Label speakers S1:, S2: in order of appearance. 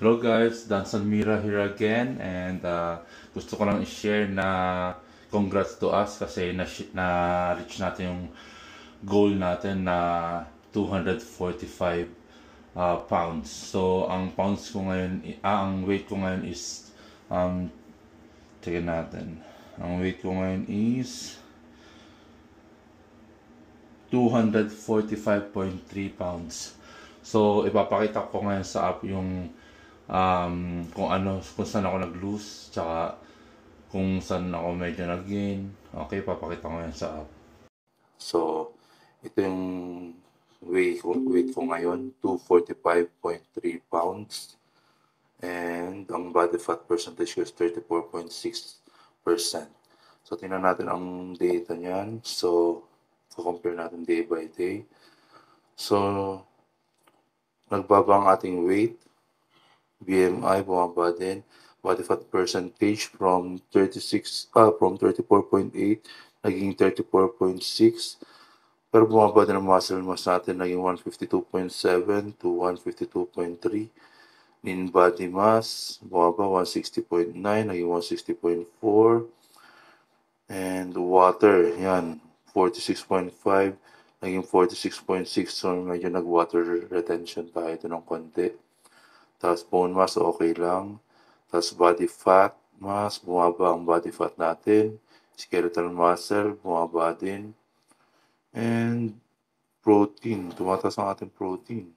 S1: Hello guys, Dan Mira here again and gusto ko lang i-share na congrats to us kasi na-reach natin yung goal natin na 245 pounds. So ang pounds ko ngayon, ang weight ko ngayon is tingnan natin. Ang weight ko ngayon is 245.3 pounds. So ipapakita ko ngayon sa app yung kung saan ako nag-lose, tsaka kung saan ako medyo nag-gain. Okay, papakita ko yan sa app. So, ito yung weight ko ngayon, 245.3 pounds. And ang body fat percentage ko is 34.6%. So, tingnan natin ang data niyan. So, compare natin day by day. So, nagbaba ang ating weight. BMI bumaba din. Body fat percentage from 34.8 naging 34.6. Pero bumaba din ang muscle mass natin, naging 152.7 to 152.3. Lean body mass bumaba 160.9 naging 160.4. And water, yan, 46.5 naging 46.6. So medyo nag-water retention tayo ito ng konti. Tapos bone mass, okay lang. Tapos body fat mass, bumaba ang body fat natin. Skeletal muscle, bumaba din. And protein, tumataas ang ating protein.